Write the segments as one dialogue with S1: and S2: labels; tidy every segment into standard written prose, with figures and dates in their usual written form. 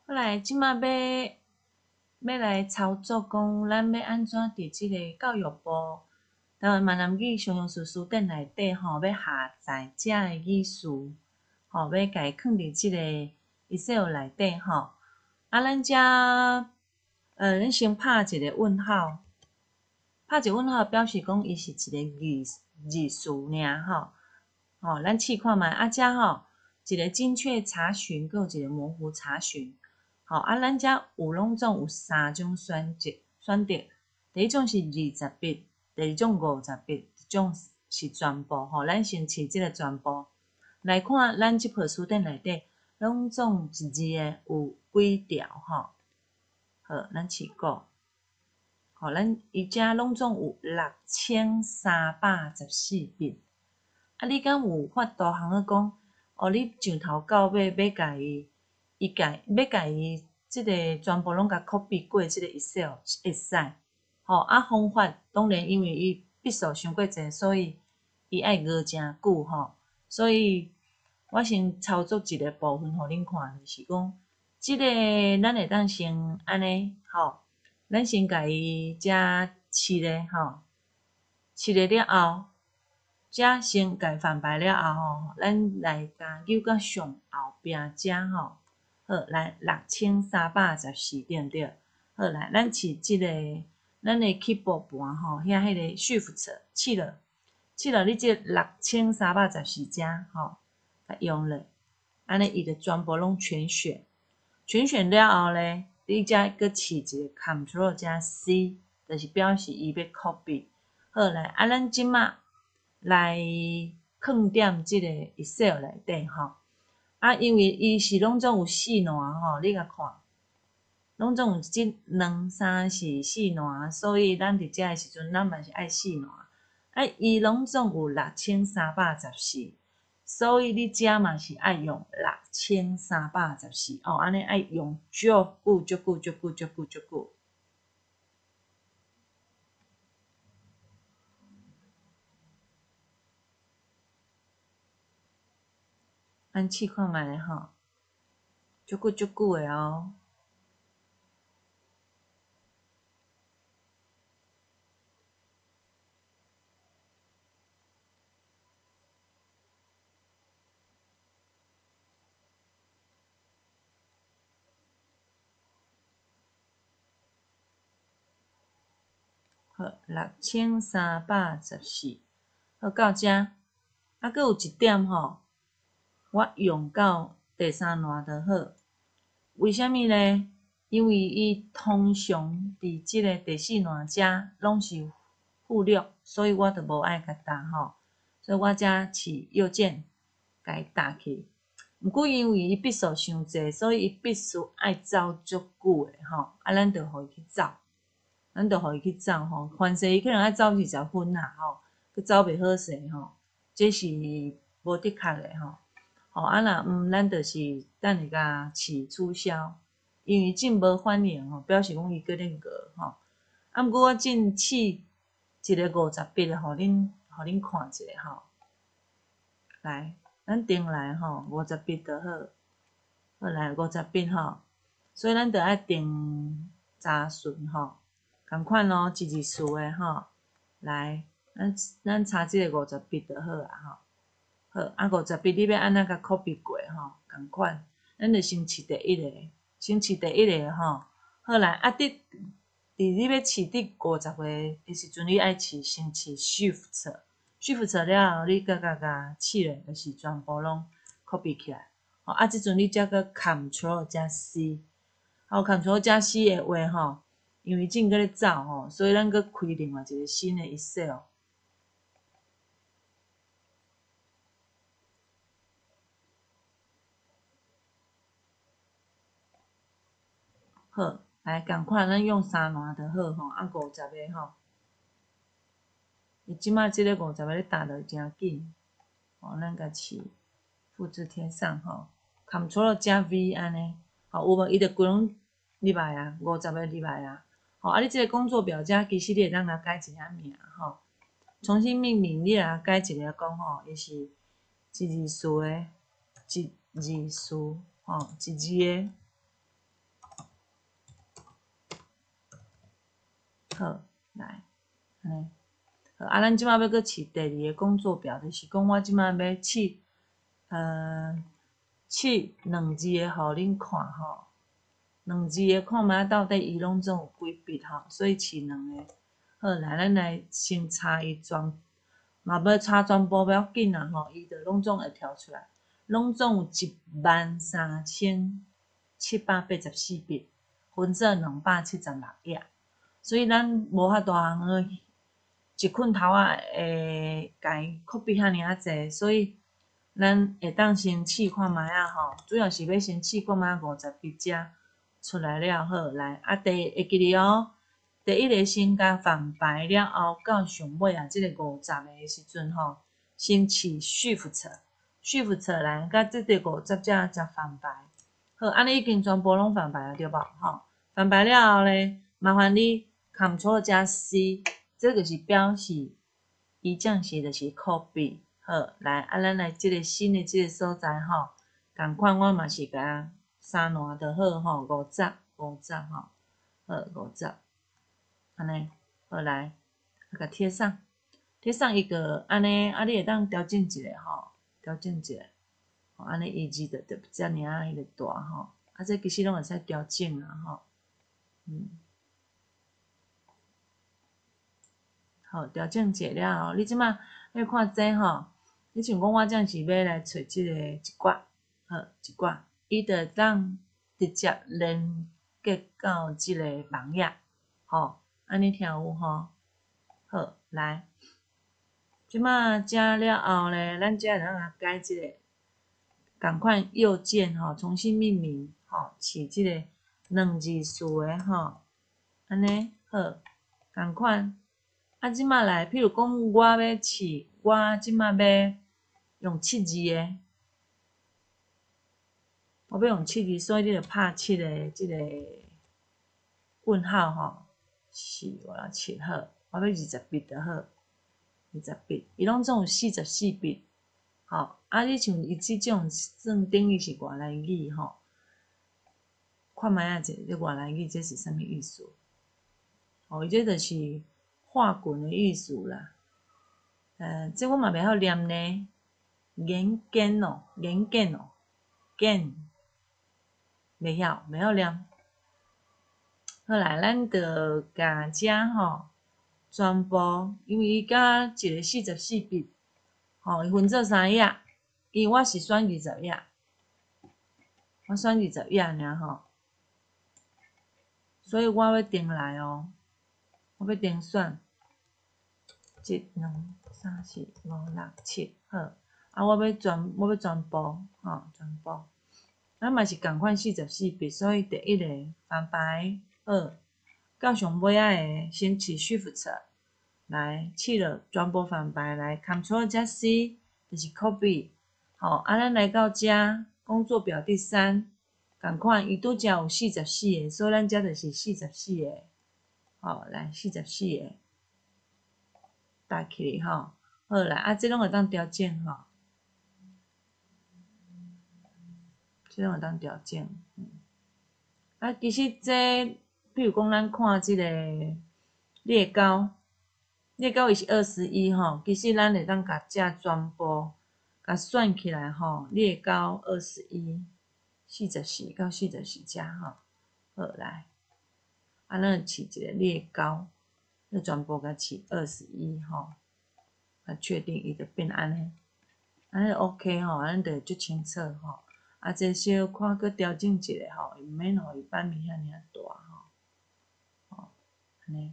S1: 后来即马要来操作讲，咱要安怎伫即个教育部台湾闽南语常用词词典内底吼，要下载遮个语词，吼，要家放伫即个 Excel 内底吼。啊，咱遮咱先拍一个问号，拍一个问号表示讲伊是一个字词尔吼。吼，咱试看觅啊，遮吼一个精确查询，佮有一个模糊查询。吼啊，咱遮拢总有三种选择，第一种是20笔，第二种50笔，一种是全部吼。咱先试即个全部来看，咱即份词典内底拢总一字诶有几条吼。好，咱试过。吼，咱伊遮拢总有6314笔。啊，你敢有法度通去讲？哦，你从头到尾要甲伊即个全部拢甲 copy 过即个 Excel 会使？吼啊，方法当然因为伊笔数伤过济，所以伊爱熬诚久吼。所以我先操作一个部分，互恁看，就是讲，即个咱会当先安尼吼，咱先甲伊遮试咧吼，试咧了后。遮先甲翻牌了后吼，咱来甲扭到上后壁遮吼。好，来6314对毋对？好，来咱试即个咱的 keyboard 盘吼，遐迄个 shift 试了你即6314遮吼，甲用了，安尼伊就全部拢全选，全选了后咧，你遮搁试一个 Ctrl 加 C， 就是表示伊要 copy。好，来啊，咱即马。来放踮即个 Excel 内底吼，啊，因为伊是拢总有4栏吼，你甲看，拢总有即2、3、4、4栏，所以咱伫遮诶时阵，咱嘛是爱4栏。啊，伊拢总有6314，所以你遮嘛是爱用6314哦，安尼爱用足久。咱试看觅咧吼，足久诶哦。好6314，好到遮，啊，佫有一点吼，我用到第3栏就好。为虾米呢？因为伊通常伫即个第4栏遮拢是附录，所以我就无爱甲打吼。所以我遮是右键甲伊打去。毋过因为伊笔数伤济，所以伊必须爱走足久诶吼。啊，咱着互伊去走。咱着互伊去走吼，凡势伊可能爱走20分啦吼，佮走袂好势吼，这是无的确诶吼。吼啊若咱就是等下甲试取消，因为真无反应吼，表示讲伊搁咧熬吼。啊，毋过我真试一个50笔诶，互恁看一下吼。来，咱定来吼，50笔就好。好来50笔吼，所以咱着爱定查询吼。共款咯，一字词诶吼，来，咱查即个50笔就好啊吼。好，啊50笔你要安怎甲 copy 过吼？共款，咱着先试第一个，先试第一个吼。好来，啊伫你要试第50个诶时阵，你爱先试 shift 了后，你甲试咧，就是全部拢 copy 起来。吼，啊，即阵你则搁 Ctrl 加 C， 好 Ctrl 加 C 诶话吼。因为正搁咧走吼，所以咱搁开另外一个新诶 Excel。好，来共款，咱用3栏就好吼，啊50个吼。伊即马即个50个咧打得诚紧，吼，咱甲试复制贴上吼，Ctrl 加 V 安尼，吼有无？伊就规拢入来啊，50个入来啊。吼，啊你即个工作表遮其实你会当甲改一下名吼。重新命名，你来改一个讲吼，伊是一字词诶，一字词吼，一字诶。好，来，安尼。好，啊，咱即马要搁试第2个工作表，就是讲我即马要试2字的，互恁看吼。2字的看觅到底伊拢总有几笔吼，所以试2个。好，来，咱来先查伊全，嘛要查全部不要紧啦吼，伊就拢总会跳出来，拢总有13784笔，分做276页，所以咱无遐大项个一捆头仔会家 copy 遐尔啊济，所以咱会当先试看觅啊吼，主要是要先试看觅50笔遮出来了好，来啊，会记哩哦。第1个先加反白了后，到上尾啊，即个50个时阵吼，先试 Shift 来，甲即个50只才反白。好，安尼已经全部拢反白了，对无？吼，反白了后咧，麻烦你 Ctrl 加 C， 这就是表示伊正是就是 copy。好，来啊，咱来即个新的即个所在吼，共款我嘛是甲删烂就好吼，50吼，好50。安尼，好来，甲贴上，贴上一个安尼，啊，你会当调整一下吼，调整一下，吼，安尼伊字就遮尔啊，迄个大吼，啊，这其实拢会使调整啊吼，好，调整者了后，你即马要看这吼，你像讲我这样是要来找即个一挂，好一挂，伊就当直接连接到即个网页，吼。安尼听有吼，好来，即马加了后咧，咱遮会当来改即个，共款右键吼，重新命名吼，是即个2字数的吼，安尼好，共款。啊，即马来，譬如讲我要试，我即马要用7字的，我要用7字，所以你着拍7个即个问号吼。4我来7好，我要20笔就好，20笔，伊拢总有44笔，吼，啊，你像伊即种算等于是外来语吼，看觅仔者，这外来语这是啥物意思？哦，伊这就是画滚的意思啦。这我嘛袂晓念呢，眼见哦，眼见哦，见，袂晓念。好来，咱着甲遮吼，全部，因为伊甲一个44笔，吼，伊分做3页，因为我是选20页，我选20页尔吼，所以我要重来哦，我要重选1、2、3、4、5、6、7，好，啊，我要全部，吼，全部，咱嘛是共款44笔，所以第1个翻白2。到上尾仔的先试 Shift 来试了全部反白来 Ctrl 加 C 就是 copy， 好，啊，咱来到遮工作表第3，共款伊拄则有44个，所以咱遮就是44个，好，来44个，搭起吼，好啦，啊，这拢会当调整吼，这拢会当调整，啊，其实这。比如讲，咱看即个列高，列高伊是21吼，其实咱会当甲遮全部甲选起来吼，列高21、44到44遮吼，好来，啊，咱试一个列高，咱全部甲试21吼，啊，确定伊就变安尼，安尼 OK 吼，咱就足清楚吼，啊，这小看搁调整一下吼，毋免互伊版面遐尔大吼。安尼，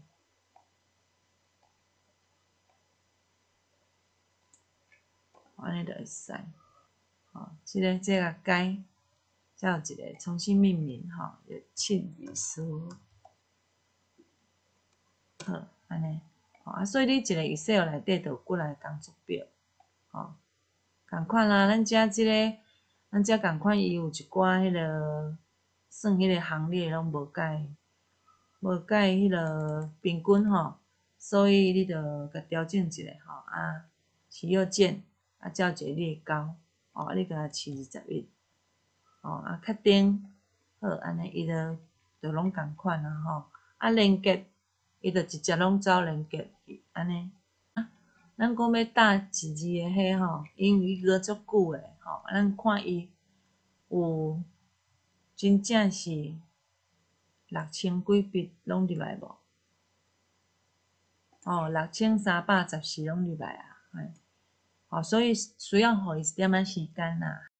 S1: 安尼就会使。吼，这个改，才有一个重新命名吼，就7字数。好，安尼，吼啊，所以你一个 Excel 内底就有几来工作表，吼，共款啦，咱遮即个，咱遮共款伊有一寡迄落算迄个行列拢无改迄落平均吼，所以你着甲调整一下吼，啊，起右键，啊，照一个列高，哦，啊，你甲试21，哦，啊，确定，好，安尼伊着拢共款啦吼，啊，连接伊就直接拢走连结去，安尼。咱讲要打一字的迄吼，因为伊过足久诶吼，咱看伊有真正是6000几笔拢入来无？哦，6314拢入来啊，嘿，哦，所以需要互伊一点仔时间啦。